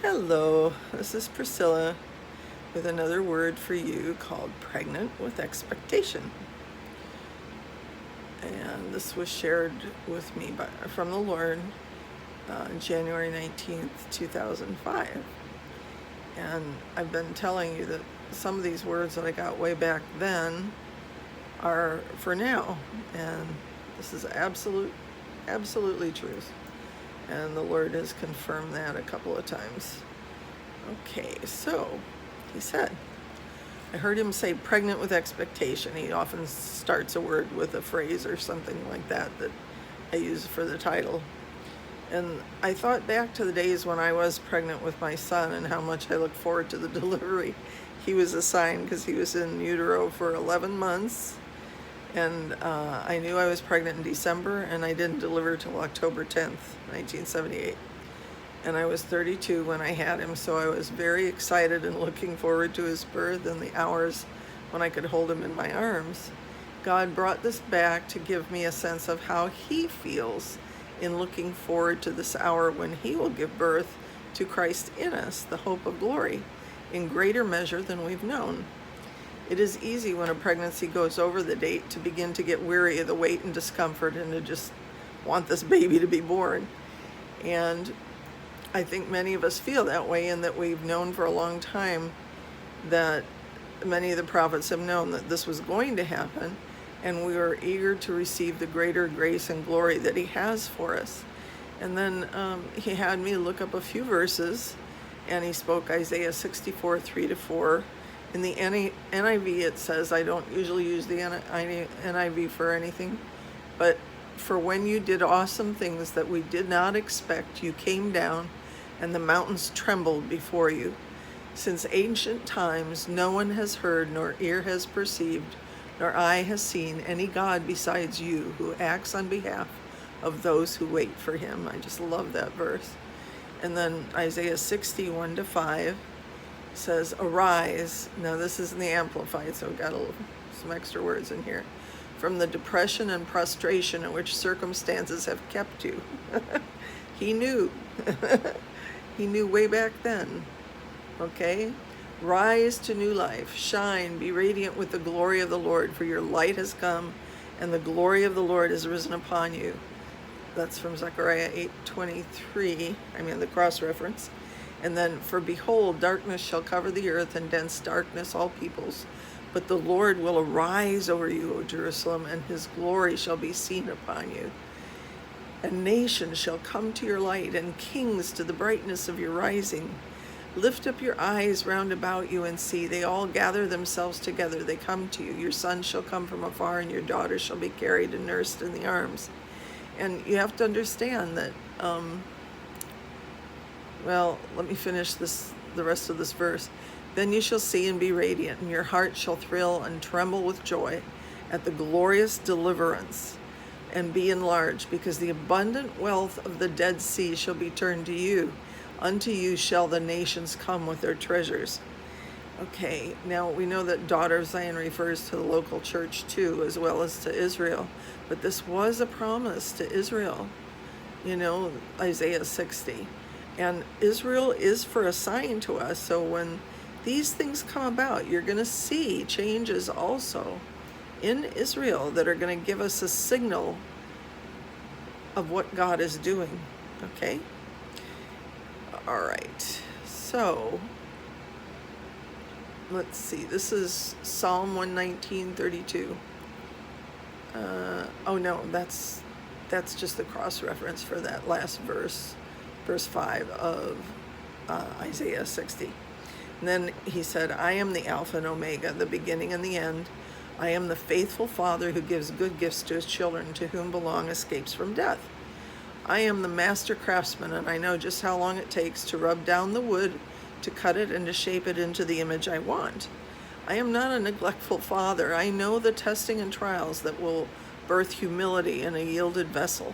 Hello, this is Priscilla with another word for you called pregnant with expectation. And this was shared with me from the Lord January 19th, 2005. And I've been telling you that some of these words that I got way back then are for now. And this is absolutely truth. And the Lord has confirmed that a couple of times. Okay, so he said, I heard him say pregnant with expectation. He often starts a word with a phrase or something like that I use for the title. And I thought back to the days when I was pregnant with my son and how much I looked forward to the delivery. He was assigned because he was in utero for 11 months. And I knew I was pregnant in December, and I didn't deliver till October 10th, 1978. And I was 32 when I had him, so I was very excited and looking forward to his birth and the hours when I could hold him in my arms. God brought this back to give me a sense of how he feels in looking forward to this hour when he will give birth to Christ in us, the hope of glory, in greater measure than we've known. It is easy when a pregnancy goes over the date to begin to get weary of the wait and discomfort and to just want this baby to be born. And I think many of us feel that way, in that we've known for a long time that many of the prophets have known that this was going to happen, and we are eager to receive the greater grace and glory that he has for us. And then he had me look up a few verses, and he spoke Isaiah 64, 3-4. In the NIV it says, I don't usually use the NIV for anything, but for when you did awesome things that we did not expect, you came down, and the mountains trembled before you. Since ancient times, no one has heard, nor ear has perceived, nor eye has seen any God besides you, who acts on behalf of those who wait for him. I just love that verse. And then Isaiah 60, 1-5 says, arise. Now this is in the Amplified, so we've got some extra words in here. From the depression and prostration in which circumstances have kept you. He knew. He knew way back then. Okay? Rise to new life. Shine. Be radiant with the glory of the Lord, for your light has come, and the glory of the Lord has risen upon you. That's from Zechariah 8:23. The cross reference. And then, for behold, darkness shall cover the earth, and dense darkness all peoples. But the Lord will arise over you, O Jerusalem, and his glory shall be seen upon you. And nations shall come to your light, and kings to the brightness of your rising. Lift up your eyes round about you and see. They all gather themselves together. They come to you. Your sons shall come from afar, and your daughters shall be carried and nursed in the arms. And you have to understand that, let me finish the rest of this verse. Then you shall see and be radiant, and your heart shall thrill and tremble with joy at the glorious deliverance, and be enlarged, because the abundant wealth of the Dead Sea shall be turned to you. Unto you shall the nations come with their treasures. Okay, now we know that daughter of Zion refers to the local church too, as well as to Israel. But this was a promise to Israel, Isaiah 60. And Israel is for a sign to us. So when these things come about, you're going to see changes also in Israel that are going to give us a signal of what God is doing. Okay? All right. So let's see. This is Psalm 119:32. That's just the cross reference for that last verse 5 of Isaiah 60. And then he said, I am the Alpha and Omega, the beginning and the end. I am the faithful Father who gives good gifts to his children, to whom belong escapes from death. I am the master craftsman, and I know just how long it takes to rub down the wood, to cut it, and to shape it into the image I want. I am not a neglectful father. I know the testing and trials that will birth humility in a yielded vessel.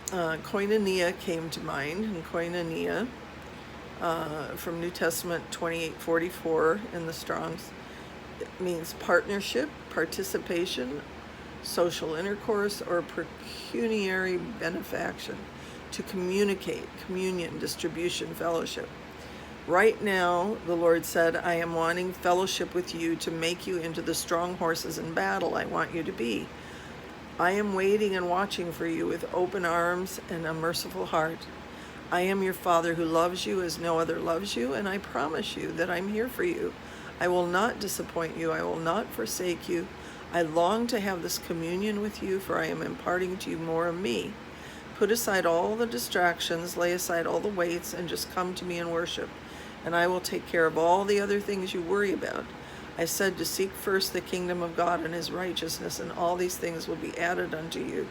Koinonia came to mind, and koinonia from New Testament 28:44 in the Strong's, it means partnership, participation, social intercourse, or pecuniary benefaction. to communicate, communion, distribution, fellowship. Right now, the Lord said, I am wanting fellowship with you to make you into the strong horses in battle I want you to be. I am waiting and watching for you with open arms and a merciful heart. I am your Father who loves you as no other loves you, and I promise you that I'm here for you. I will not disappoint you. I will not forsake you. I long to have this communion with you, for I am imparting to you more of me. Put aside all the distractions, lay aside all the weights, and just come to me and worship. And I will take care of all the other things you worry about. I said to seek first the kingdom of God and his righteousness, and all these things will be added unto you.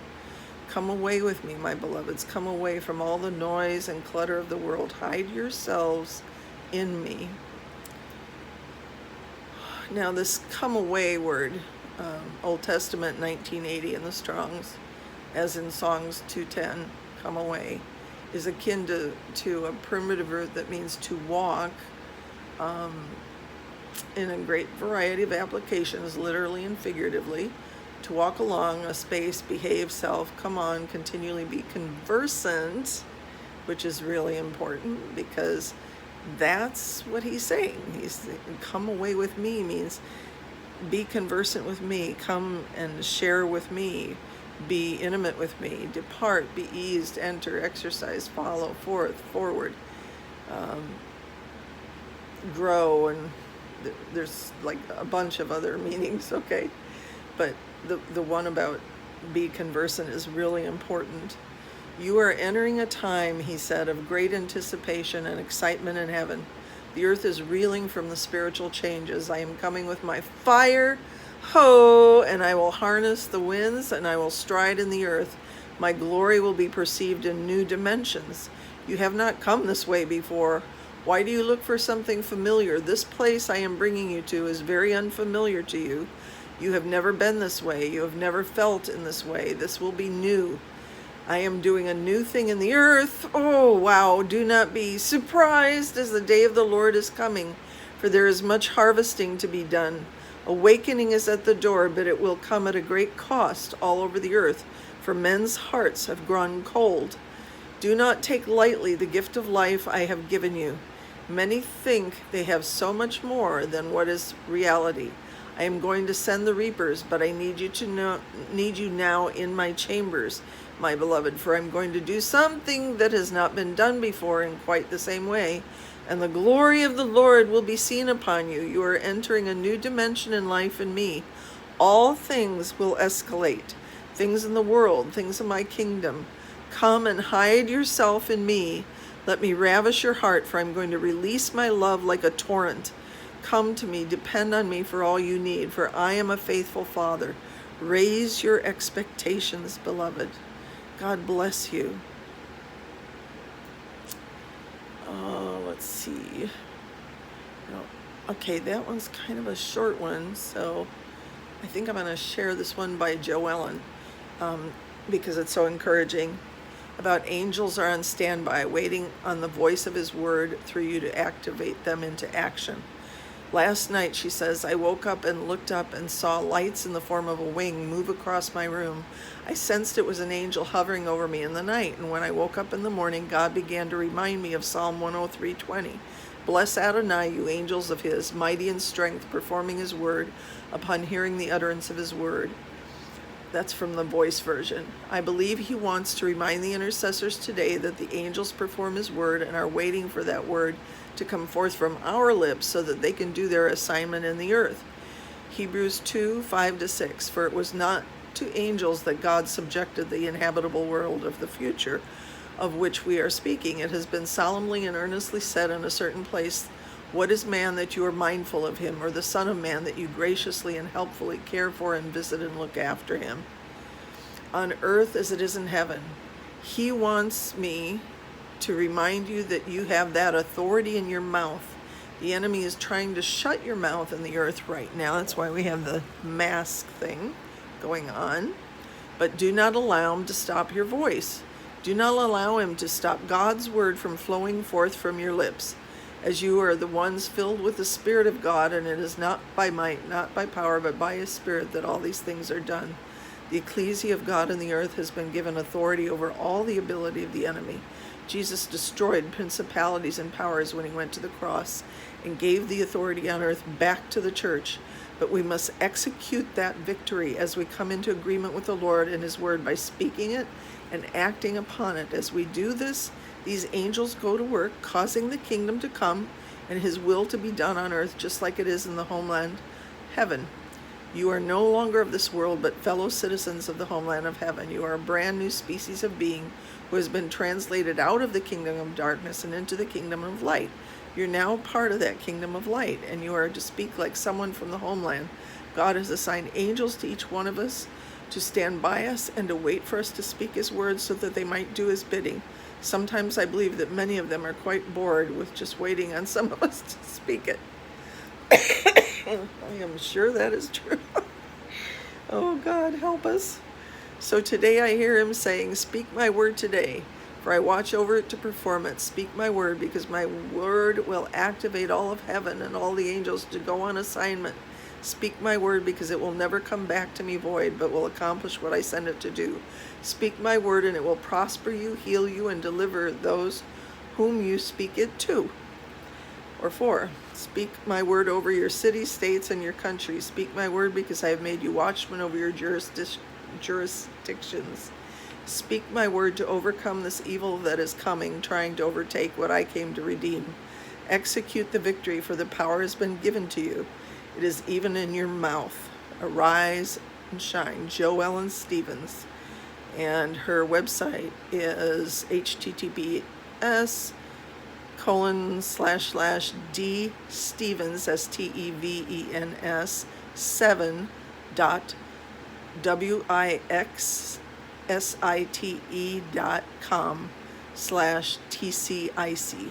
Come away with me, my beloveds. Come away from all the noise and clutter of the world. Hide yourselves in me. Now this come away word, Old Testament 1980 in the Strongs, as in Songs 210, come away, is akin to a primitive root that means to walk, in a great variety of applications, literally and figuratively, to walk along a space, behave self, come on, continually be conversant, which is really important because that's what he's saying. He's come away with me means be conversant with me, come and share with me, be intimate with me, depart, be eased, enter, exercise, follow, forward, grow, and there's like a bunch of other meanings, okay? But the one about be conversant is really important. You are entering a time, he said, of great anticipation and excitement in heaven. The earth is reeling from the spiritual changes. I am coming with my fire, and I will harness the winds, and I will stride in the earth. My glory will be perceived in new dimensions. You have not come this way before. Why do you look for something familiar? This place I am bringing you to is very unfamiliar to you. You have never been this way. You have never felt in this way. This will be new. I am doing a new thing in the earth. Oh, wow. Do not be surprised as the day of the Lord is coming, for there is much harvesting to be done. Awakening is at the door, but it will come at a great cost all over the earth, for men's hearts have grown cold. Do not take lightly the gift of life I have given you. Many think they have so much more than what is reality. I am going to send the reapers, but I need you now in my chambers, my beloved, for I'm going to do something that has not been done before in quite the same way, and the glory of the Lord will be seen upon you. You are entering a new dimension in life in me. All things will escalate, things in the world, things in my kingdom. Come and hide yourself in me. Let me ravish your heart, for I'm going to release my love like a torrent. Come to me, depend on me for all you need, for I am a faithful Father. Raise your expectations, beloved. God bless you. Let's see. Okay, that one's kind of a short one, so I think I'm going to share this one by Joe Ellen because it's so encouraging. About angels are on standby, waiting on the voice of his word through you to activate them into action. Last night, she says, I woke up and looked up and saw lights in the form of a wing move across my room. I sensed it was an angel hovering over me in the night, and when I woke up in the morning, God began to remind me of Psalm 103:20. Bless Adonai, you angels of his, mighty in strength, performing his word, upon hearing the utterance of his word. That's from the Voice version. I believe he wants to remind the intercessors today that the angels perform his word and are waiting for that word to come forth from our lips so that they can do their assignment in the earth. Hebrews 2:5-6. For it was not to angels that God subjected the inhabitable world of the future, of which we are speaking. It has been solemnly and earnestly said in a certain place, what is man that you are mindful of him, or the son of man that you graciously and helpfully care for and visit and look after him? On earth as it is in heaven. He wants me to remind you that you have that authority in your mouth. The enemy is trying to shut your mouth in the earth right now. That's why we have the mask thing going on. But do not allow him to stop your voice. Do not allow him to stop God's word from flowing forth from your lips, as you are the ones filled with the Spirit of God, and it is not by might, not by power, but by his Spirit that all these things are done. The ecclesia of God in the earth has been given authority over all the ability of the enemy. Jesus destroyed principalities and powers when he went to the cross and gave the authority on earth back to the church. But we must execute that victory as we come into agreement with the Lord and his word by speaking it and acting upon it. As we do this, these angels go to work, causing the kingdom to come and his will to be done on earth, just like it is in the homeland, heaven. You are no longer of this world, but fellow citizens of the homeland of heaven. You are a brand new species of being who has been translated out of the kingdom of darkness and into the kingdom of light. You're now part of that kingdom of light, and you are to speak like someone from the homeland. God has assigned angels to each one of us to stand by us and to wait for us to speak his words so that they might do his bidding. Sometimes I believe that many of them are quite bored with just waiting on some of us to speak it. I am sure that is true. Oh, God, help us. So today I hear him saying, speak my word today, for I watch over it to perform it. Speak my word, because my word will activate all of heaven and all the angels to go on assignment. Speak my word, because it will never come back to me void, but will accomplish what I send it to do. Speak my word, and it will prosper you, heal you, and deliver those whom you speak it to. Or 4, speak my word over your cities, states, and your country. Speak my word, because I have made you watchmen over your jurisdictions. Speak my word to overcome this evil that is coming, trying to overtake what I came to redeem. Execute the victory, for the power has been given to you. It is even in your mouth. Arise and shine. Jo Ellen Stevens. And her website is https://D Stevens, STEVENS 7.wixsite.com/TCIC.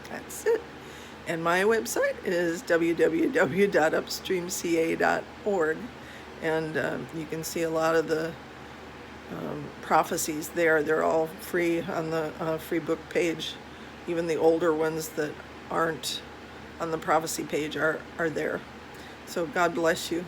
That's it. And my website is www.upstreamca.org. And you can see a lot of the prophecies there. They're all free on the free book page. Even the older ones that aren't on the prophecy page are there. So God bless you.